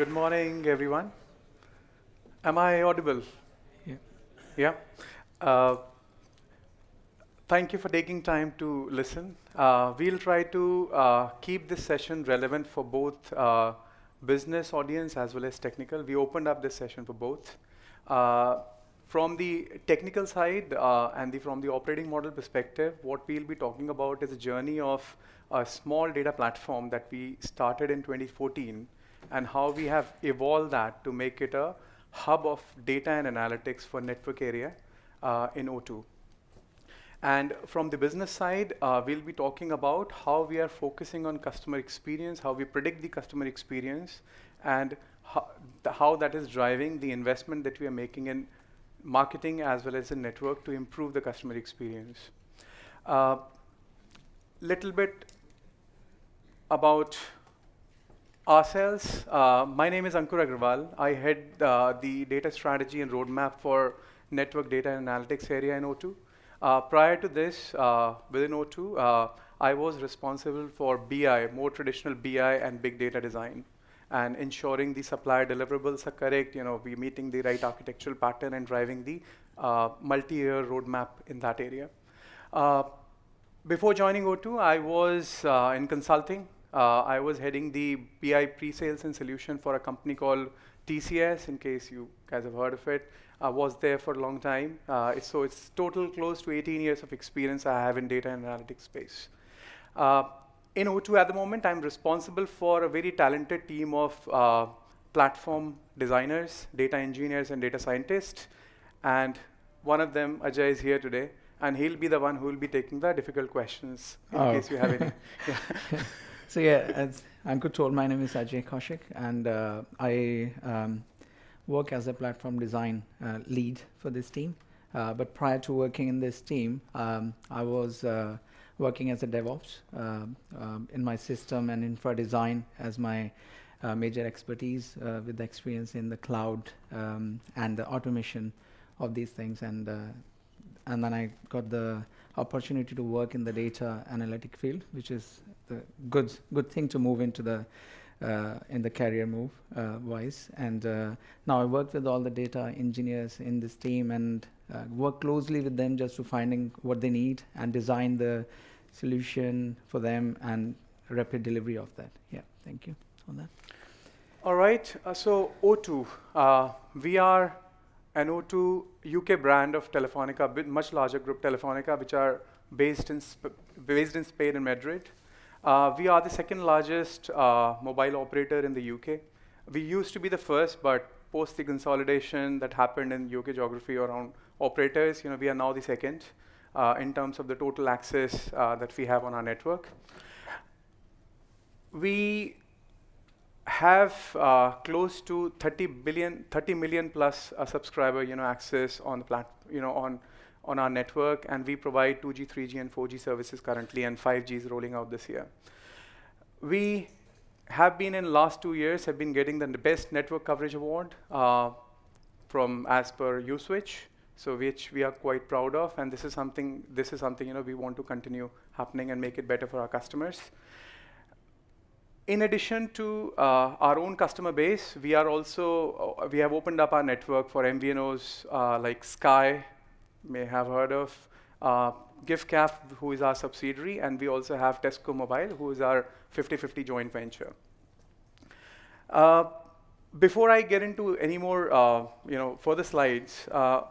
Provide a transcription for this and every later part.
Good morning, everyone. Am I audible? Yeah. Yeah. Uh, Thank you for taking time to listen. We'll try to keep this session relevant for both business audience as well as technical. We opened up this session for both. Uh, from the technical side and from the operating model perspective, what we'll be talking about is a journey of a small data platform that we started in 2014 and how we have evolved that to make it a hub of data and analytics for network area in O2. And from the business side, we'll be talking about how we are focusing on customer experience, how we predict the customer experience, and how that is driving the investment that we are making in marketing as well as in network to improve the customer experience. Little bit about ourselves. My name is Ankur Agrawal. I head the data strategy and roadmap for network data and analytics area in O2. Prior to this, within O2, I was responsible for BI, more traditional BI and big data design, and ensuring the supplier deliverables are correct, we're meeting the right architectural pattern and driving the multi-year roadmap in that area. Before joining O2, I was in consulting. I was heading the BI pre-sales and solution for a company called TCS, in case you guys have heard of it. I was there for a long time. So it's total close to 18 years of experience I have in data and analytics space. In O2 at the moment, I'm responsible for a very talented team of platform designers, data engineers, and data scientists. And one of them, Ajay, is here today. And he'll be the one who will be taking the difficult questions in case you have any. Yeah. So yeah, as Ankur told, my name is Ajay Kaushik, and I work as a platform design lead for this team. But prior to working in this team, I was working as a DevOps in my system and infra design as my major expertise with the experience in the cloud and the automation of these things. And then I got the opportunity to work in the data analytic field, which is the good thing to move into the in the career move wise. And now I work with all the data engineers in this team and work closely with them just to finding what they need and design the solution for them and rapid delivery of that. Yeah, thank you on that. All right, so O2, we are an O2 UK brand of Telefónica, a bit much larger group Telefónica, which are based in Spain and Madrid. We are the second largest mobile operator in the UK. We used to be the first, but post the consolidation that happened in UK geography around operators, we are now the second in terms of the total access that we have on our network. We have close to 30 million plus subscriber, access on the on our network, and we provide 2G, 3G, and 4G services currently, and 5G is rolling out this year. We have been in last 2 years have been getting the best network coverage award from as per Uswitch, so which we are quite proud of, and this is something we want to continue happening and make it better for our customers. In addition to our own customer base, we are also we have opened up our network for MVNOs like Sky, may have heard of, GiftCaf, who is our subsidiary, and we also have Tesco Mobile, who is our 50-50 joint venture. Before I get into any more further slides, how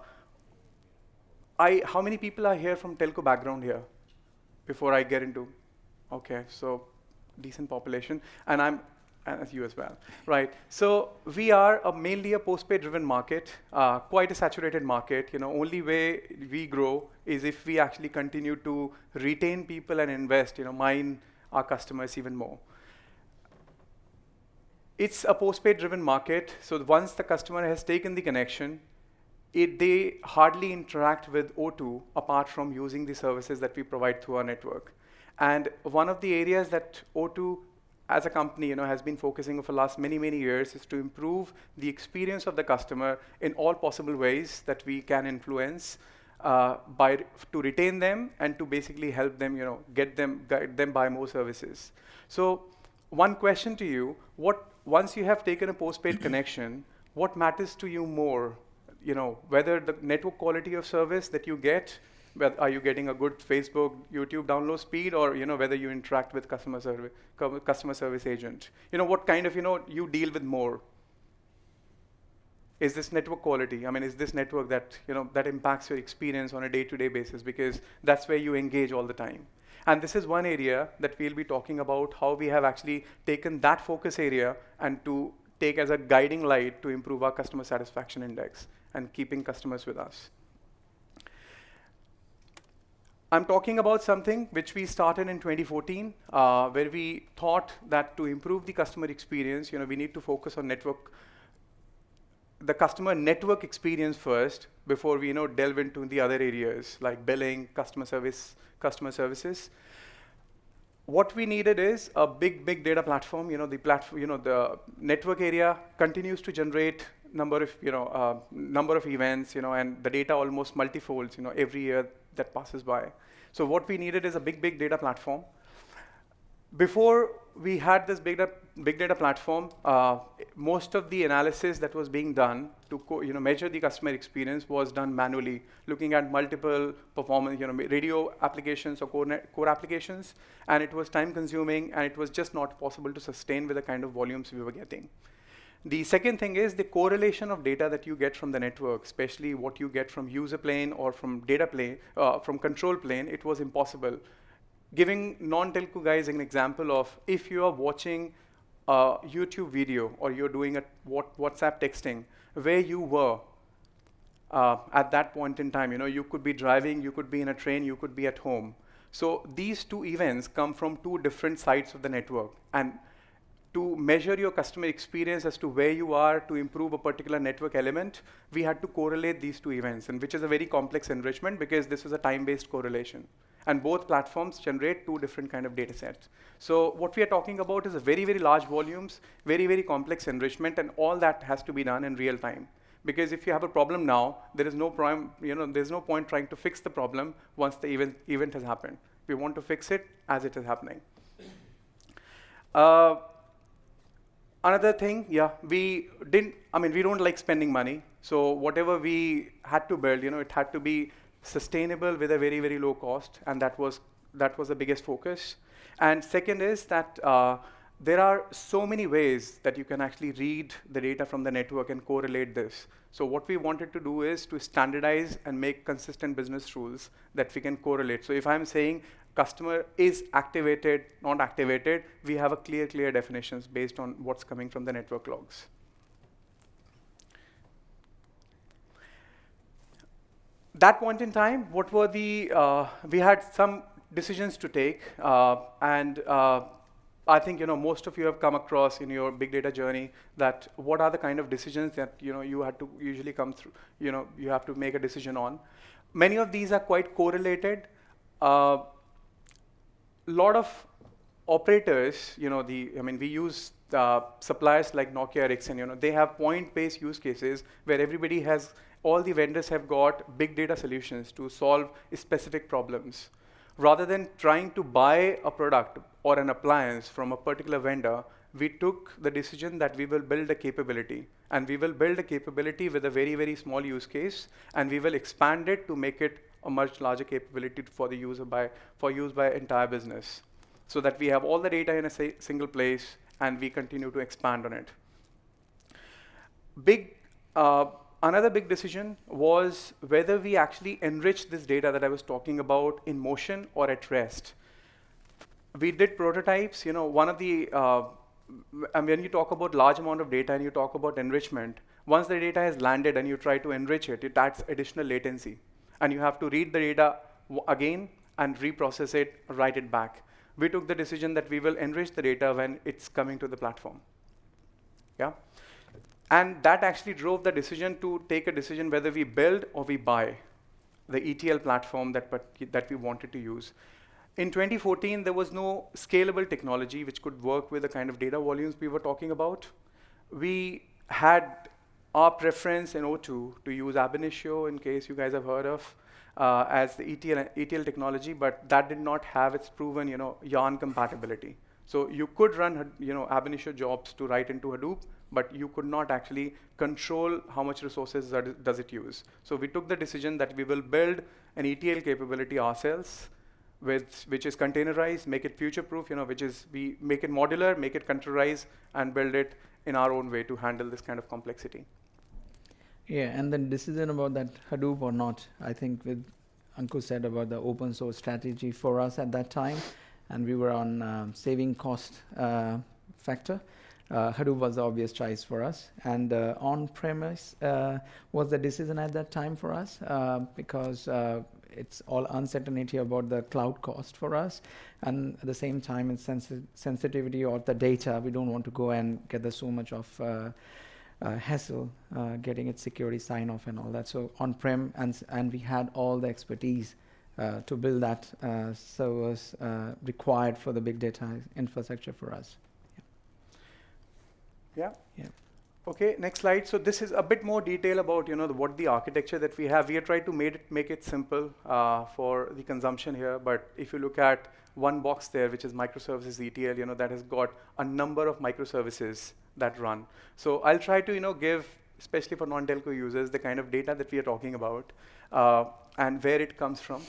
many people are here from telco background here? Before I get into, okay, so decent population, and as you as well, right? So we are mainly a postpaid driven market, quite a saturated market. Only way we grow is if we actually continue to retain people and invest, mine our customers even more. It's a postpaid driven market, so once the customer has taken the connection, they hardly interact with O2 apart from using the services that we provide through our network. And one of the areas that O2 as a company has been focusing for the last many years is to improve the experience of the customer in all possible ways that we can influence to retain them and to basically help them, guide them buy more services. So one question to you, what once you have taken a postpaid connection, what matters to you more? Whether the network quality of service that you get, are you getting a good Facebook, YouTube download speed, or whether you interact with customer service agent? What kind of you deal with more? Is this network quality? I mean, is this network that that impacts your experience on a day-to-day basis? Because that's where you engage all the time. And this is one area that we'll be talking about, how we have actually taken that focus area and to take as a guiding light to improve our customer satisfaction index and keeping customers with us. I'm talking about something which we started in 2014, where we thought that to improve the customer experience, we need to focus on the customer network experience first before we delve into the other areas like billing, customer services. What we needed is a big data platform. The network area continues to generate number of events, and the data almost multifolds, every year that passes by. So what we needed is a big data platform. Before we had this big data platform, most of the analysis that was being done to measure the customer experience was done manually, looking at multiple performance, radio applications or core applications, and it was time consuming, and it was just not possible to sustain with the kind of volumes we were getting. The second thing is the correlation of data that you get from the network, especially what you get from user plane or from data plane, from control plane. It was impossible. Giving non-telco guys an example of, if you are watching a YouTube video or you're doing a WhatsApp texting, where you were at that point in time. You could be driving, you could be in a train, you could be at home. So these two events come from two different sides of the network. And to measure your customer experience as to where you are to improve a particular network element, we had to correlate these two events, and which is a very complex enrichment because this is a time-based correlation. And both platforms generate two different kind of data sets. So what we are talking about is a very large volumes, very complex enrichment, and all that has to be done in real time. Because if you have a problem now, there is no there's no point trying to fix the problem once the event has happened. We want to fix it as it is happening. Another thing, we don't like spending money. So whatever we had to build, it had to be sustainable with a very low cost, and that was the biggest focus. And second is that there are so many ways that you can actually read the data from the network and correlate this. So what we wanted to do is to standardize and make consistent business rules that we can correlate. So if I'm saying customer is activated, not activated, we have a clear definitions based on what's coming from the network logs. That point in time, what were we had some decisions to take, and I think most of you have come across in your big data journey that what are the kind of decisions that you had to usually come through. You have to make a decision on. Many of these are quite correlated. Lot of operators, we use suppliers like Nokia, Ericsson. They have point-based use cases where all the vendors have got big data solutions to solve specific problems. Rather than trying to buy a product or an appliance from a particular vendor, we took the decision that we will build a capability. And we will build a capability with a very small use case, and we will expand it to make it a much larger capability for the user for use by entire business. So that we have all the data in a single place, and we continue to expand on it. Another big decision was whether we actually enrich this data that I was talking about in motion or at rest. We did prototypes. One of the when you talk about large amount of data and you talk about enrichment, once the data has landed and you try to enrich it, it adds additional latency, and you have to read the data again and reprocess it, write it back. We took the decision that we will enrich the data when it's coming to the platform. Yeah. And that actually drove the decision to take a decision whether we build or we buy the ETL platform that we wanted to use. In 2014, there was no scalable technology which could work with the kind of data volumes we were talking about. We had our preference in O2 to use ab initio, in case you guys have heard of, as the ETL technology, but that did not have its proven yarn compatibility. So you could run, ab initio jobs to write into Hadoop, but you could not actually control how much resources does it use. So we took the decision that we will build an ETL capability ourselves, which is containerized, make it future-proof, which is we make it modular, make it containerized, and build it in our own way to handle this kind of complexity. Yeah, and the decision about that Hadoop or not, I think with Ankur said about the open source strategy for us at that time, and we were on saving cost factor. Hadoop was the obvious choice for us, and on-premise was the decision at that time for us because it's all uncertainty about the cloud cost for us, and at the same time it's sensitivity of the data. We don't want to go and get so much of hassle getting its security sign off and all that. So on-prem, and we had all the expertise to build that servers required for the big data infrastructure for us. Yeah. Yeah. Okay, next slide. So this is a bit more detail about what the architecture that we have. We have tried to make it simple for the consumption here. But if you look at one box there, which is microservices ETL, that has got a number of microservices that run. So I'll try to give, especially for non-telco users, the kind of data that we are talking about and where it comes from.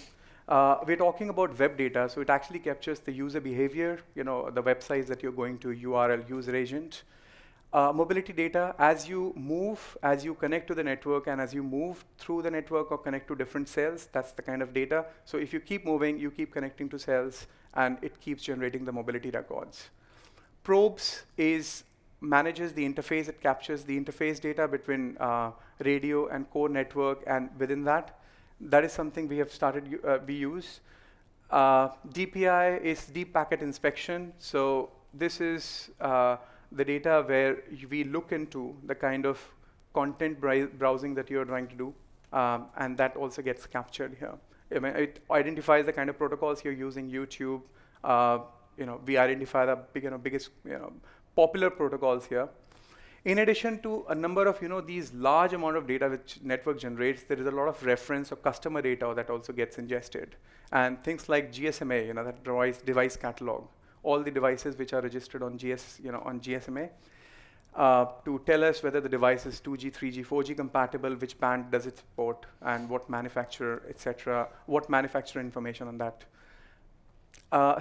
We're talking about web data, so it actually captures the user behavior, the websites that you're going to, URL, user agent. Mobility data, as you move, as you connect to the network, and as you move through the network or connect to different cells, that's the kind of data. So if you keep moving, you keep connecting to cells, and it keeps generating the mobility records. Probes manages the interface. It captures the interface data between radio and core network, and within that is something we have started, we use. DPI is deep packet inspection. So this is the data where we look into the kind of content browsing that you're trying to do, and that also gets captured here. It identifies the kind of protocols you're using, YouTube. We identify the biggest popular protocols here. In addition to a number of these large amount of data which network generates, there is a lot of reference or customer data that also gets ingested, and things like GSMA, that device catalog. All the devices which are registered on on GSMA to tell us whether the device is 2G, 3G, 4G compatible, which band does it support, and what manufacturer, etc. What manufacturer information on that.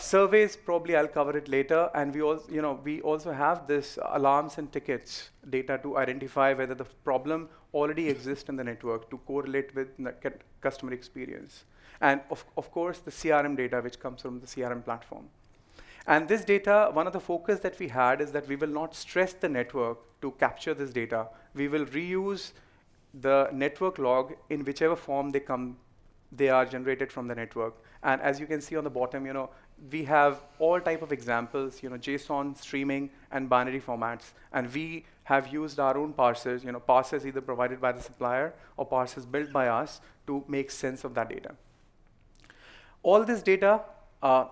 Surveys, probably I'll cover it later, and we also have this alarms and tickets data to identify whether the problem already exists in the network to correlate with customer experience. And of course, the CRM data which comes from the CRM platform. And this data, one of the focus that we had is that we will not stress the network to capture this data. We will reuse the network log in whichever form they are generated from the network. And as you can see on the bottom, we have all type of examples, JSON, streaming, and binary formats. And we have used our own parsers, parsers either provided by the supplier or parsers built by us to make sense of that data. All this data,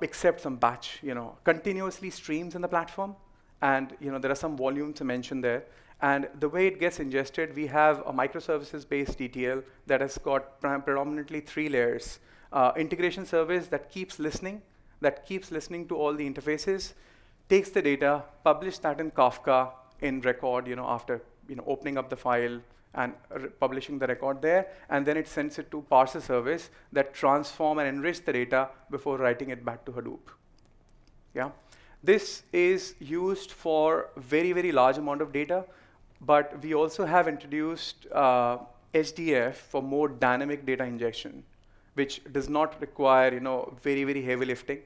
except some batch, continuously streams in the platform, and there are some volumes mentioned there. And the way it gets ingested, we have a microservices-based ETL that has got predominantly 3 layers. Integration service that keeps listening to all the interfaces, takes the data, publish that in Kafka in record, after opening up the file and publishing the record there, and then it sends it to parser service that transform and enrich the data before writing it back to Hadoop. Yeah, this is used for very, very large amount of data, but we also have introduced HDF for more dynamic data injection, which does not require very, very heavy lifting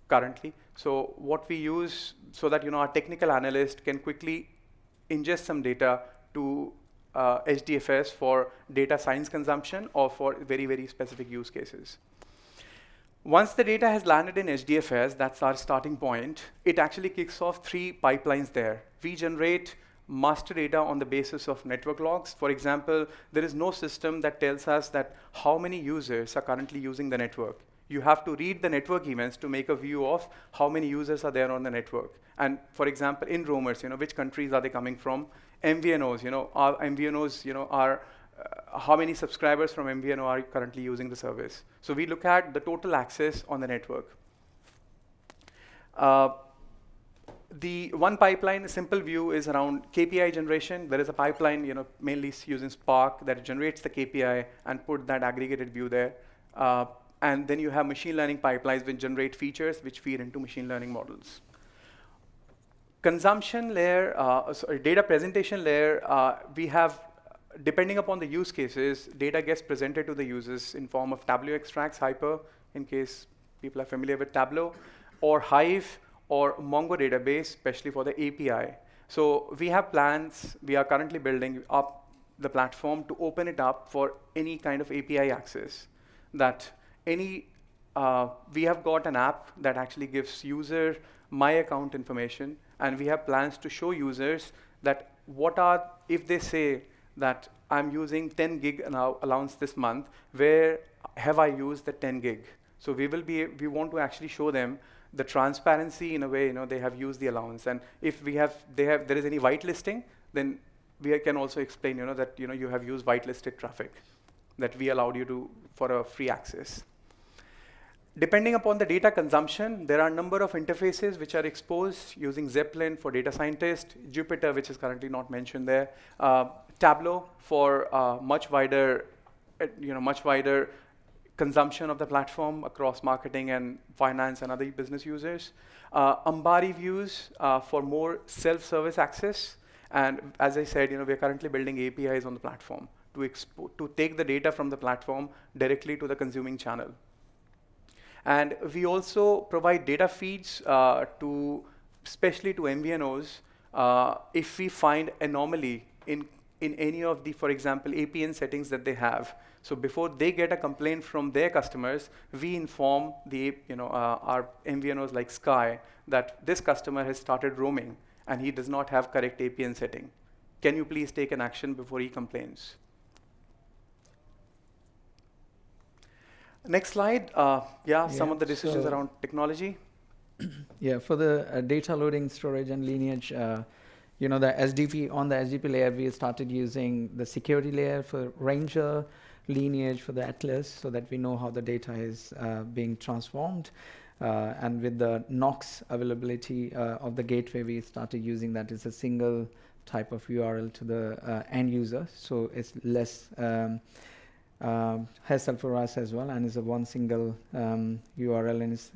currently. So what we use so that our technical analyst can quickly ingest some data to HDFS for data science consumption or for very, very specific use cases. Once the data has landed in HDFS, that's our starting point, it actually kicks off 3 pipelines there. We generate master data on the basis of network logs. For example, there is no system that tells us that how many users are currently using the network. You have to read the network events to make a view of how many users are there on the network. And for example, in roamers, which countries are they coming from? MVNOs, our MVNOs, are how many subscribers from MVNO are currently using the service. So we look at the total access on the network. The one pipeline, a simple view, is around KPI generation. There is a pipeline, mainly using Spark that generates the KPI and put that aggregated view there. And then you have machine learning pipelines which generate features which feed into machine learning models. Consumption layer, sorry, data presentation layer, we have, depending upon the use cases, data gets presented to the users in form of Tableau extracts, Hyper, in case people are familiar with Tableau, or Hive, or Mongo database, especially for the API. So we have plans. We are currently building up the platform to open it up for any kind of API access. That we have got an app that actually gives user my account information, and we have plans to show users that if they say that I'm using 10 gig allowance this month, where have I used the 10 gig? So we want to actually show them the transparency in a way, they have used the allowance. And if there is any whitelisting, then we can also explain, that you have used whitelisted traffic that we allowed you for a free access. Depending upon the data consumption, there are a number of interfaces which are exposed using Zeppelin for data scientists, Jupyter, which is currently not mentioned there, Tableau for much wider consumption of the platform across marketing and finance and other business users. Ambari views for more self-service access. And as I said, we are currently building APIs on the platform to take the data from the platform directly to the consuming channel. And we also provide data feeds especially to MVNOs, if we find anomaly in any of the, for example, APN settings that they have. So before they get a complaint from their customers, we inform our MVNOs like Sky that this customer has started roaming and he does not have correct APN setting. Can you please take an action before he complains? Next slide. Some of the decisions around technology. Yeah, for the data loading, storage, and lineage, the SDP, on the SDP layer, we started using the security layer for Ranger, lineage for the Atlas, so that we know how the data is being transformed. And with the Knox availability of the gateway, we started using that as a single type of URL to the end user. So it's less hassle for us as well, and it's a one single URL, and it's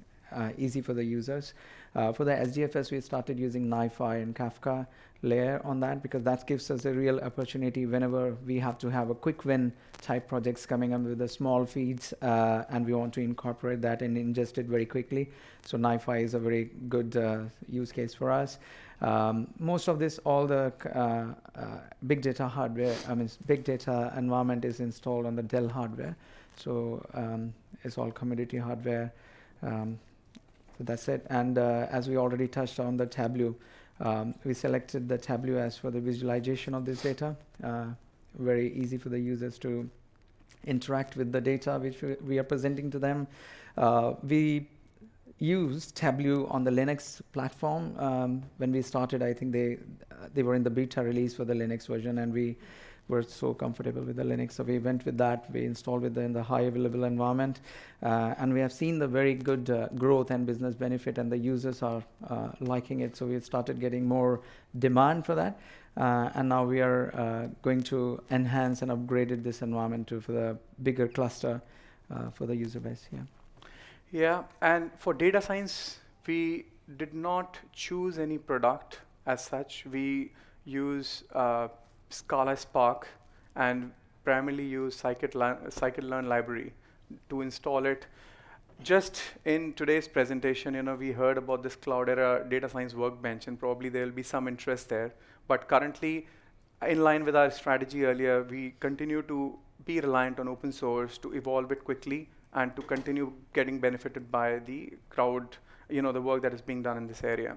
easy for the users. For the SDFS, we started using NiFi and Kafka layer on that, because that gives us a real opportunity whenever we have to have a quick win type projects coming up with the small feeds, and we want to incorporate that and ingest it very quickly. So NiFi is a very good use case for us. Most of this, all the big data hardware, big data environment is installed on the Dell hardware. So it's all commodity hardware. So that's it. And as we already touched on the Tableau, we selected the Tableau as for the visualization of this data. Very easy for the users to interact with the data which we are presenting to them. We used Tableau on the Linux platform. When we started, I think they were in the beta release for the Linux version, and we were so comfortable with the Linux, so we went with that. We installed it in the high available environment, and we have seen the very good growth and business benefit, and the users are liking it. So we started getting more demand for that, and now we are going to enhance and upgrade this environment for the bigger cluster for the user base. Yeah, and for data science, we did not choose any product as such. We use Scala Spark and primarily use scikit-learn library to install it. Just in today's presentation, we heard about this Cloudera data science workbench, and probably there will be some interest there. But currently, in line with our strategy earlier, we continue to be reliant on open source to evolve it quickly and to continue getting benefited by the crowd, the work that is being done in this area.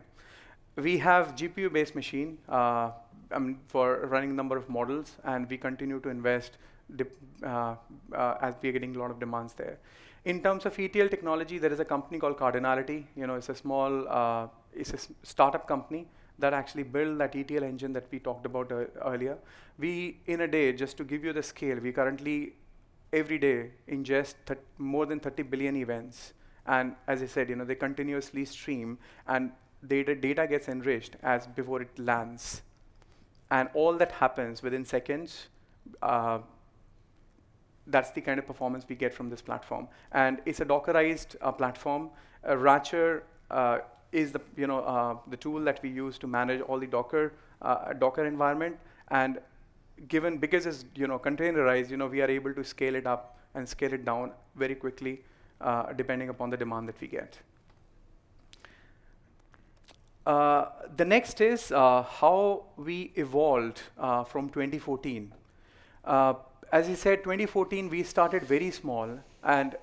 We have GPU-based machine for running a number of models, and we continue to invest as we are getting a lot of demands there. In terms of ETL technology, there is a company called Cardinality. It's a small, it's a startup company that actually built that ETL engine that we talked about earlier. We, in a day, just to give you the scale, we currently, every day, ingest more than 30 billion events. And as I said, they continuously stream. And data gets enriched as before it lands. And all that happens within seconds. That's the kind of performance we get from this platform. And it's a Dockerized platform. Ratcher is the tool that we use to manage all the Docker environment. And because it's containerized, we are able to scale it up and scale it down very quickly, depending upon the demand that we get. The next is how we evolved from 2014. As he said, 2014, we started very small, and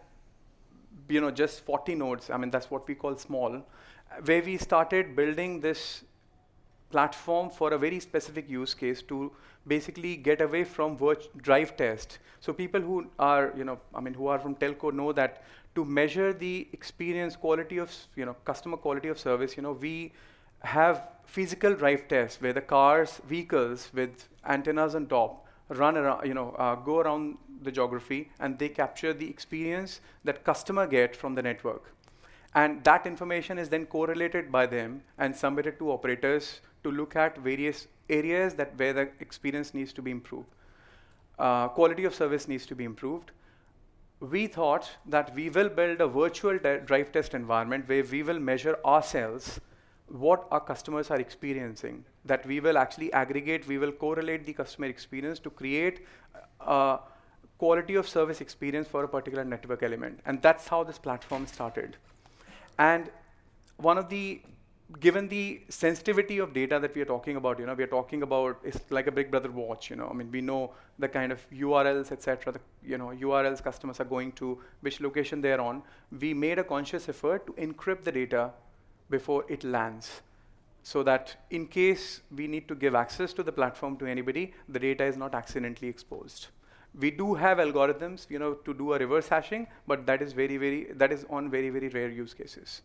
just 40 nodes. I mean, that's what we call small, where we started building this platform for a very specific use case to basically get away from drive test. So people who are, who are from telco know that to measure the experience quality of, customer quality of service, we have physical drive tests where the vehicles with antennas on top run around, go around the geography, and they capture the experience that customer get from the network. And that information is then correlated by them and submitted to operators to look at various areas where the experience needs to be improved. Quality of service needs to be improved. We thought that we will build a virtual drive test environment where we will measure ourselves what our customers are experiencing, that we will actually aggregate, we will correlate the customer experience to create a quality of service experience for a particular network element. And that's how this platform started. And given the sensitivity of data that we are talking about, we are talking about, it's like a Big Brother watch, we know the kind of URLs, etc., URLs customers are going to, which location they're on. We made a conscious effort to encrypt the data before it lands, so that in case we need to give access to the platform to anybody, the data is not accidentally exposed. We do have algorithms, to do a reverse hashing, but that is on very, very rare use cases.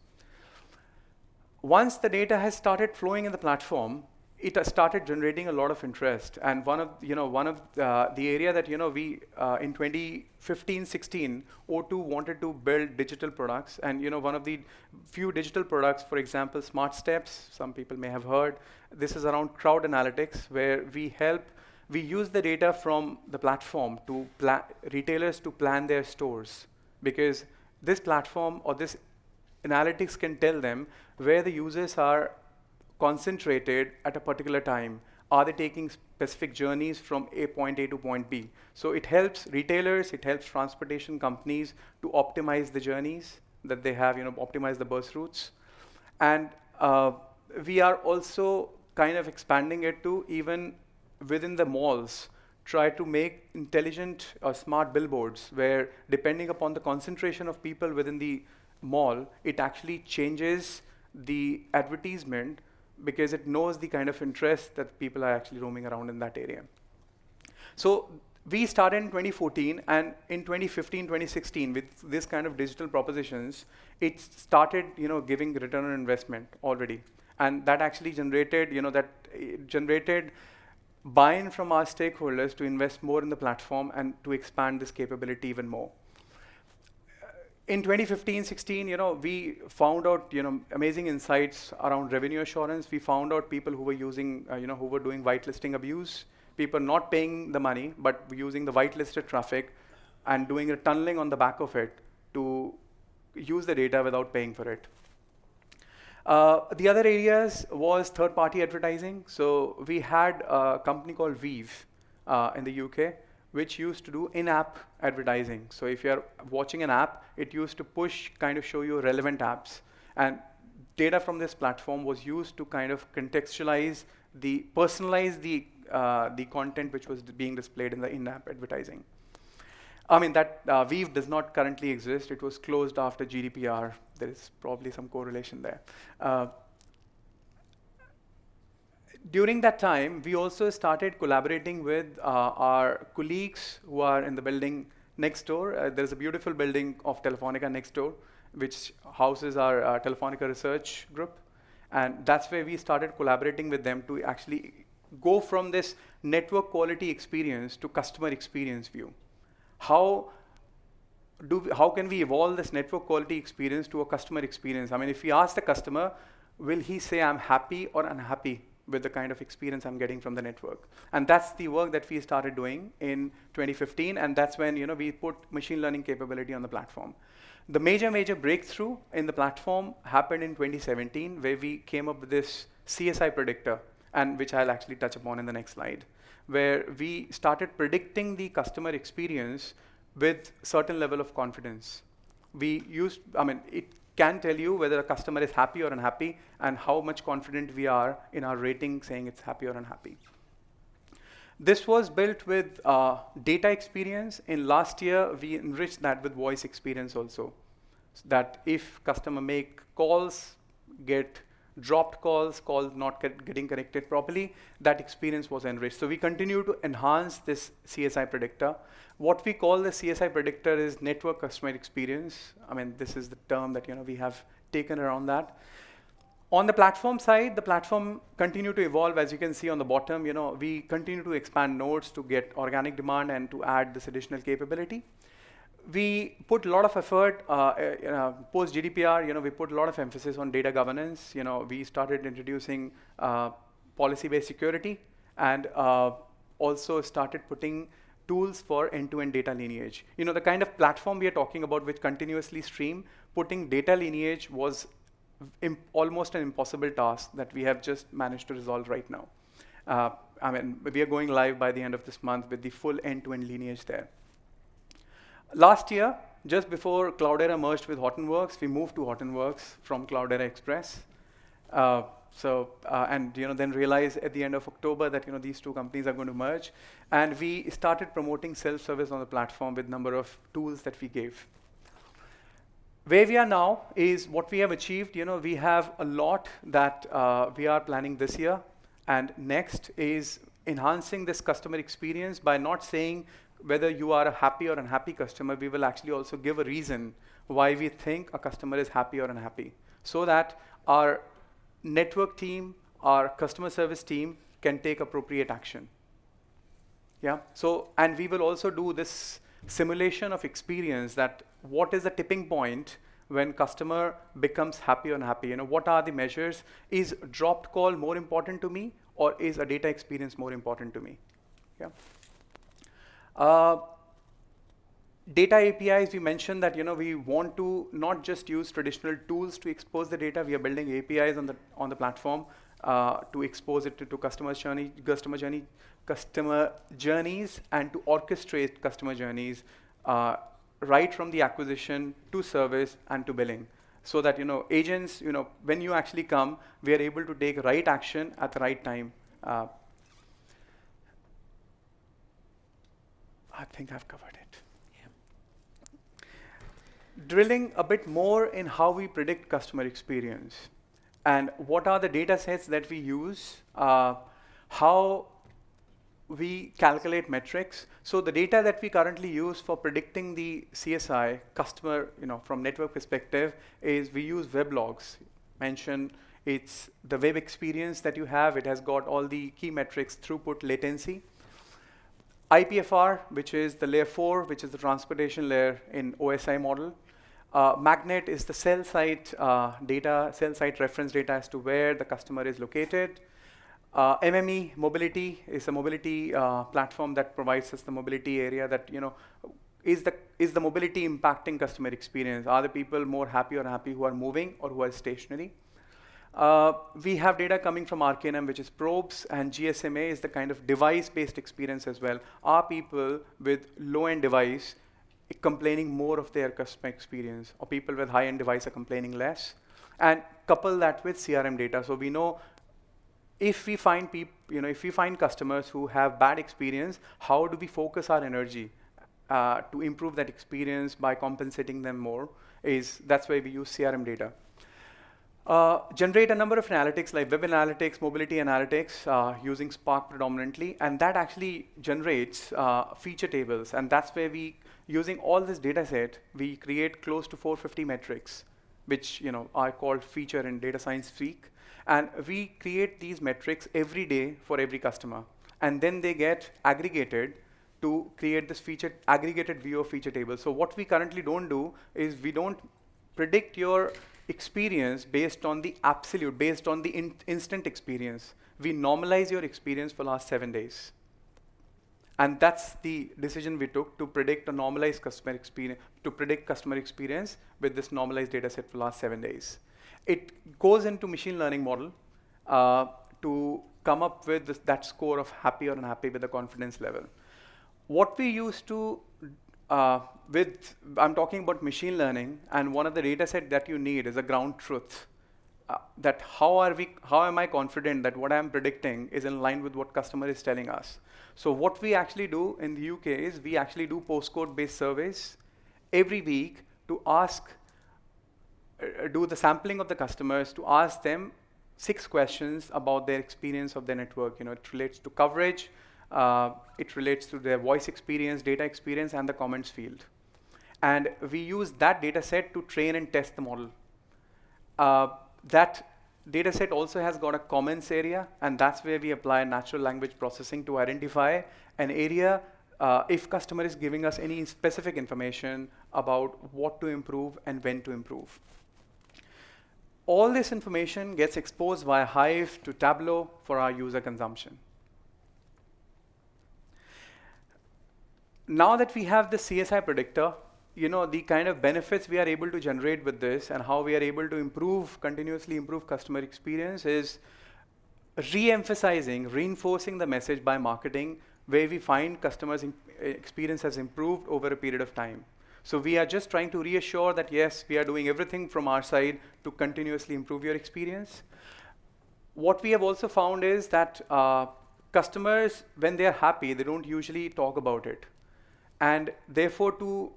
Once the data has started flowing in the platform, it has started generating a lot of interest. And one of the area that we in 2015-16, O2 wanted to build digital products, and one of the few digital products, for example, Smart Steps. Some people may have heard. This is around crowd analytics, where we use the data from the platform to retailers to plan their stores, because this platform or this analytics can tell them where the users are concentrated at a particular time. Are they taking specific journeys from point A to point B? So it helps retailers, it helps transportation companies to optimize the journeys that they have, optimize the bus routes. And we are also kind of expanding it to even within the malls, try to make intelligent or smart billboards where, depending upon the concentration of people within the mall, it actually changes the advertisement because it knows the kind of interest that people are actually roaming around in that area. So we started in 2014, and in 2015, 2016, with this kind of digital propositions, it started, giving return on investment already. And that actually generated buy-in from our stakeholders to invest more in the platform and to expand this capability even more. In 2015-16, we found out, amazing insights around revenue assurance. We found out people who were using, who were doing whitelisting abuse, people not paying the money, but using the whitelisted traffic and doing a tunneling on the back of it to use the data without paying for it. The other areas was third-party advertising. So we had a company called Weave in the UK, which used to do in-app advertising. So if you're watching an app, it used to kind of show you relevant apps. And data from this platform was used to kind of personalize the content which was being displayed in the in-app advertising. I mean, that Weave does not currently exist. It was closed after GDPR. There is probably some correlation there. During that time, we also started collaborating with our colleagues who are in the building next door. There's a beautiful building of Telefónica next door, which houses our Telefónica research group. And that's where we started collaborating with them to actually go from this network quality experience to customer experience view. How can we evolve this network quality experience to a customer experience? I mean, if we ask the customer, will he say I'm happy or unhappy with the kind of experience I'm getting from the network? And that's the work that we started doing in 2015, and that's when we put machine learning capability on the platform. The major breakthrough in the platform happened in 2017, where we came up with this CSI Predictor, and which I'll actually touch upon in the next slide, where we started predicting the customer experience with certain level of confidence. It can tell you whether a customer is happy or unhappy and how much confident we are in our rating saying it's happy or unhappy. This was built with data experience. In last year, we enriched that with voice experience also. So that if customer make calls, get dropped calls not getting connected properly, that experience was enriched. So we continue to enhance this CSI Predictor. What we call the CSI Predictor is network customer experience. This is the term that we have taken around that. On the platform side, the platform continued to evolve. As you can see on the bottom, we continue to expand nodes to get organic demand and to add this additional capability. We put a lot of effort, post GDPR, we put a lot of emphasis on data governance. We started introducing policy-based security, and also started putting tools for end-to-end data lineage. The kind of platform we are talking about, which continuously stream, putting data lineage was almost an impossible task that we have just managed to resolve right now. We are going live by the end of this month with the full end-to-end lineage there. Last year, just before Cloudera merged with Hortonworks, we moved to Hortonworks from Cloudera Express. Then realized at the end of October that these two companies are going to merge, and we started promoting self-service on the platform with number of tools that we gave. Where we are now is what we have achieved. We have a lot that we are planning this year, and next is enhancing this customer experience by not saying whether you are a happy or unhappy customer. We will actually also give a reason why we think a customer is happy or unhappy, so that our network team, our customer service team can take appropriate action. Yeah. So, and we will also do this simulation of experience, that what is the tipping point when customer becomes happy or unhappy? What are the measures? Is dropped call more important to me, or is a data experience more important to me? Yeah. Data APIs, we mentioned that we want to not just use traditional tools to expose the data. We are building APIs on the platform to expose it to customer journeys, and to orchestrate customer journeys right from the acquisition to service and to billing, so that agents, when you actually come, we are able to take right action at the right time. I think I've covered it. Yeah. Drilling a bit more in how we predict customer experience, and what are the data sets that we use, how we calculate metrics. So the data that we currently use for predicting the CSI customer, from network perspective, is we use web logs. Mention it's the web experience that you have. It has got all the key metrics: throughput, latency. IPFR, which is the layer 4, which is the transportation layer in OSI model. Magnet is the cell site data, cell site reference data as to where the customer is located. MME, mobility, is a mobility platform that provides us the mobility area that, is the mobility impacting customer experience? Are the people more happy or unhappy who are moving or who are stationary? We have data coming from RKNM, which is probes, and GSMA is the kind of device-based experience as well. Are people with low-end device complaining more of their customer experience, or people with high-end device are complaining less? And couple that with CRM data. So we know if we find if we find customers who have bad experience, how do we focus our energy to improve that experience by compensating them more? That's why we use CRM data. Generate a number of analytics like web analytics, mobility analytics, using Spark predominantly, and that actually generates feature tables, and that's where we, using all this data set, we create close to 450 metrics, which are called feature in data science speak, and we create these metrics every day for every customer, and then they get aggregated to create this aggregated view of feature table. So what we currently don't do is we don't predict your experience based on the absolute, based on the instant experience. We normalize your experience for last 7 days. And that's the decision we took to predict a normalized customer experience, to predict customer experience with this normalized data set for last 7 days. It goes into machine learning model to come up with that score of happy or unhappy with the confidence level. What we used to, I'm talking about machine learning, and one of the data set that you need is a ground truth. That how am I confident that what I'm predicting is in line with what customer is telling us? So what we actually do in the UK is we actually do postcode-based surveys every week to ask, do the sampling of the customers to ask them 6 questions about their experience of their network. It relates to coverage, it relates to their voice experience, data experience, and the comments field. And we use that data set to train and test the model. That data set also has got a comments area, and that's where we apply natural language processing to identify an area if customer is giving us any specific information about what to improve and when to improve. All this information gets exposed via Hive to Tableau for our user consumption. Now that we have the CSI Predictor, the kind of benefits we are able to generate with this and how we are able to continuously improve customer experience is re-emphasizing, reinforcing the message by marketing where we find customers' experience has improved over a period of time. So we are just trying to reassure that, yes, we are doing everything from our side to continuously improve your experience. What we have also found is that customers, when they are happy, they don't usually talk about it. And therefore,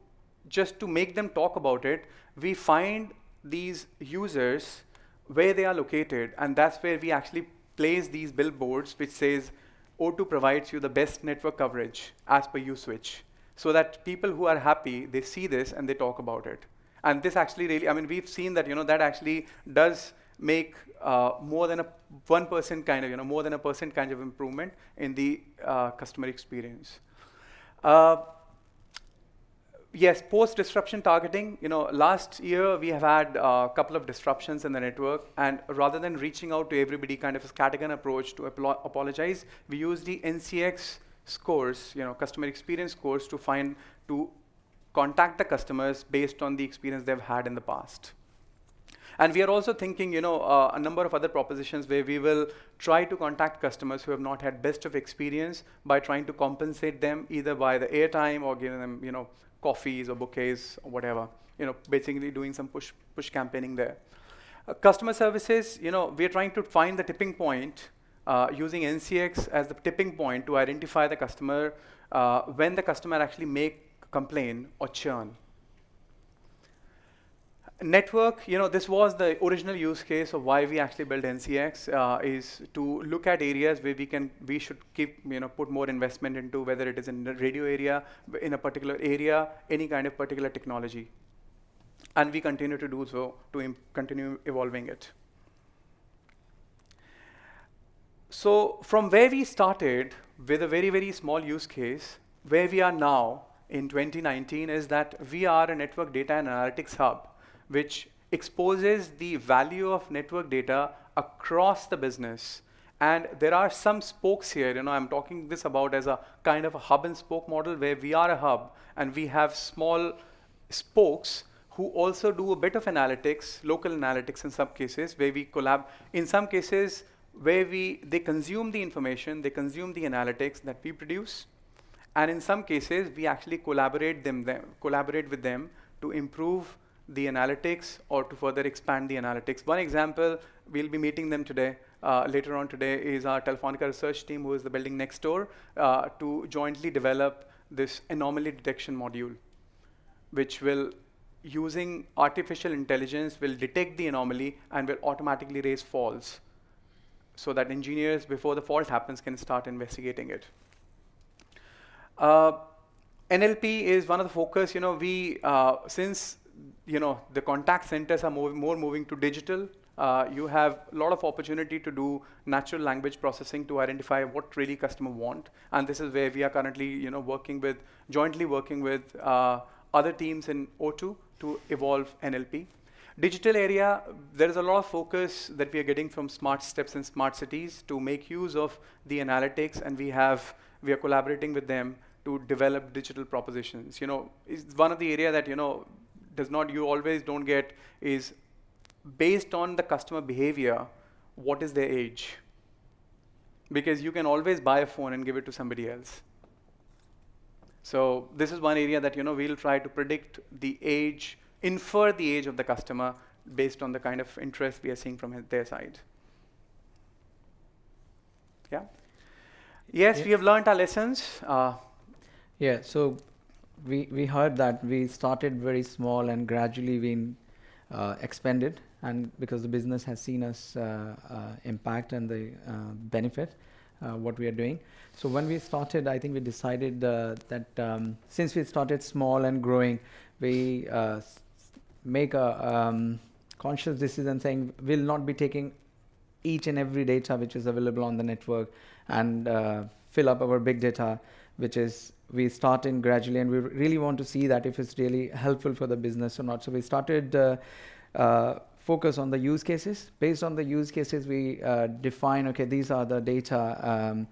just to make them talk about it, we find these users where they are located, and that's where we actually place these billboards which says O2 provides you the best network coverage as per Uswitch, so that people who are happy, they see this and they talk about it. And this actually really, we've seen that that actually does make more than a 1% kind of, more than a percent kind of improvement in the customer experience. Yes, post-disruption targeting. Last year we have had a couple of disruptions in the network, and rather than reaching out to everybody, kind of a scattergun approach to apologize, we use the NCX scores, customer experience scores, to contact the customers based on the experience they've had in the past. And we are also thinking, a number of other propositions where we will try to contact customers who have not had best of experience by trying to compensate them either by the airtime or giving them, coffees or bouquets or whatever. Basically doing some push campaigning there. Customer services, we are trying to find the tipping point using NCX as the tipping point to identify the customer when the customer actually make a complaint or churn. Network, this was the original use case of why we actually built NCX, is to look at areas where we should put more investment into, whether it is in the radio area, in a particular area, any kind of particular technology. And we continue to do so to continue evolving it. So from where we started with a very, very small use case, where we are now in 2019 is that we are a network data and analytics hub, which exposes the value of network data across the business. And there are some spokes here. I'm talking this about as a kind of a hub and spoke model where we are a hub and we have small spokes who also do a bit of analytics, local analytics in some cases, where we collab. In some cases, where they consume the information, they consume the analytics that we produce. And in some cases, we actually collaborate with them to improve the analytics or to further expand the analytics. One example, we'll be meeting them today, later on today, is our Telefónica research team, who is the building next door, to jointly develop this anomaly detection module, which will, using artificial intelligence, will detect the anomaly and will automatically raise false, so that engineers, before the fault happens, can start investigating it. NLP is one of the focus. Since the contact centers are more moving to digital, you have a lot of opportunity to do natural language processing to identify what really customer want. And this is where we are currently jointly working with other teams in O2 to evolve NLP. Digital area, there is a lot of focus that we are getting from smart steps and smart cities to make use of the analytics, and we are collaborating with them to develop digital propositions. Is one of the area that you always don't get is based on the customer behavior, what is their age? Because you can always buy a phone and give it to somebody else. So this is one area that we'll try to predict the age, infer the age of the customer based on the kind of interest we are seeing from their side. Yeah. Yes, we have learned our lessons. Yeah, so we heard that we started very small and gradually we expanded, and because the business has seen us impact and the benefit what we are doing. So when we started, I think we decided that since we started small and growing, we make a conscious decision saying we'll not be taking each and every data which is available on the network and fill up our big data, which is we start in gradually, and we really want to see that if it's really helpful for the business or not. So we started focus on the use cases. Based on the use cases, we define, okay, these are the data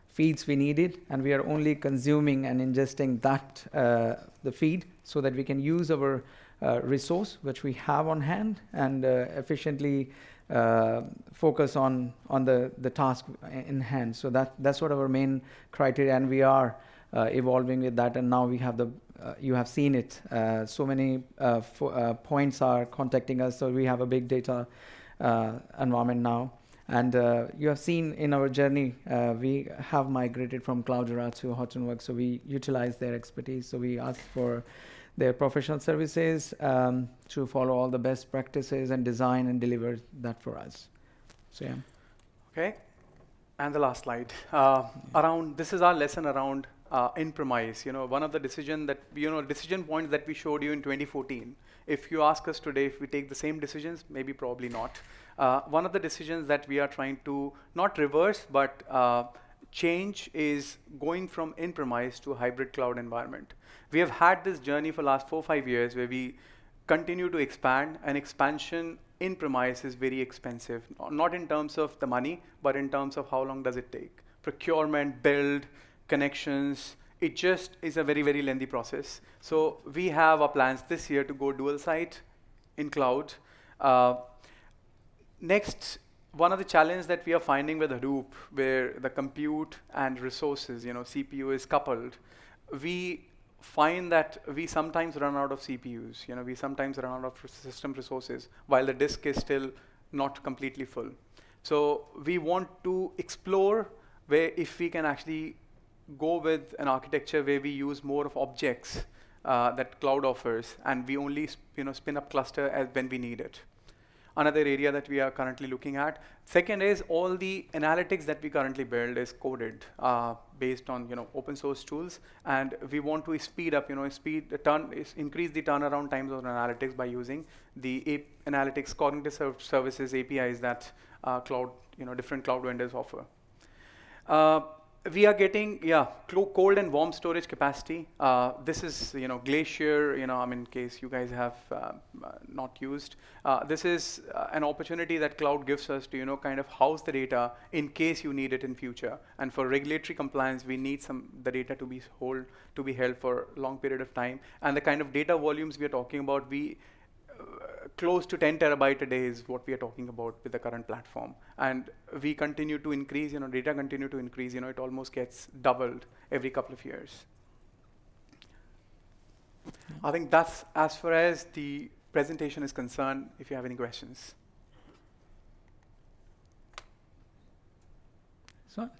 feeds we needed, and we are only consuming and ingesting that the feed so that we can use our resource which we have on hand and efficiently focus on the task in hand. So that's what our main criteria, and we are evolving with that. And now we have you have seen it. So many points are contacting us, so we have a big data environment now. And you have seen in our journey, we have migrated from Cloudera to Hortonworks, so we utilize their expertise. So we ask for their professional services to follow all the best practices and design and deliver that for us. So yeah. Okay, and the last slide. This is our lesson around in-premise. One of the decision points that we showed you in 2014. If you ask us today if we take the same decisions, maybe probably not. One of the decisions that we are trying to not reverse, but change is going from in-premise to a hybrid cloud environment. We have had this journey for the last 4 or 5 years where we continue to expand, and expansion in-premise is very expensive, not in terms of the money, but in terms of how long does it take. Procurement, build, connections, it just is a very, very lengthy process. So we have our plans this year to go dual site in cloud. Next, one of the challenges that we are finding with Hadoop, where the compute and resources, CPU is coupled, we find that we sometimes run out of CPUs. We sometimes run out of system resources while the disk is still not completely full. So we want to explore where if we can actually go with an architecture where we use more of objects that cloud offers, and we only spin up cluster as when we need it. Another area that we are currently looking at. Second is all the analytics that we currently build is coded based on open source tools, and we want to speed up, increase the turnaround times of analytics by using the analytics cognitive services APIs that different cloud vendors offer. We are getting cold and warm storage capacity. This is Glacier. In case you guys have not used, this is an opportunity that cloud gives us to kind of house the data in case you need it in future. And for regulatory compliance, we need the data to be held for a long period of time. And the kind of data volumes we are talking about, close to 10 terabyte a day is what we are talking about with the current platform. And we continue to increase, data continue to increase, it almost gets doubled every couple of years. I think that's as far as the presentation is concerned, if you have any questions. So,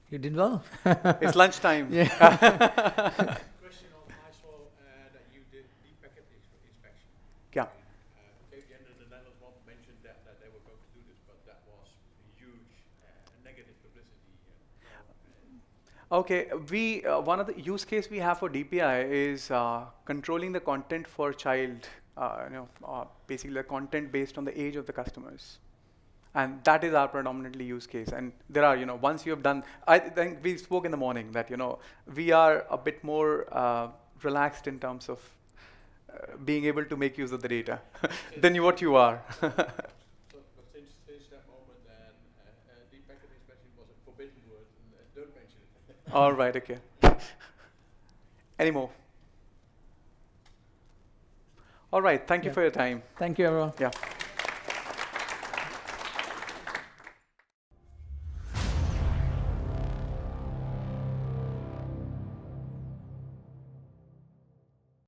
you did well. It's lunchtime. Yeah. Question on, I saw that you did deep packet inspection. Yeah. KPN and the Netherlands one mentioned that they were going to do this, but that was huge negative publicity. Okay, one of the use case we have for DPI is controlling the content for child, basically the content based on the age of the customers. And that is our predominantly use case. And there are, once you have done, I think we spoke in the morning that, we are a bit more relaxed in terms of being able to make use of the data than what you are. So, but since that moment, then deep packet inspection was a forbidden word, and don't mention it. All right, okay. Any more? All right, thank you Yeah. for your time. Thank you, everyone. Yeah.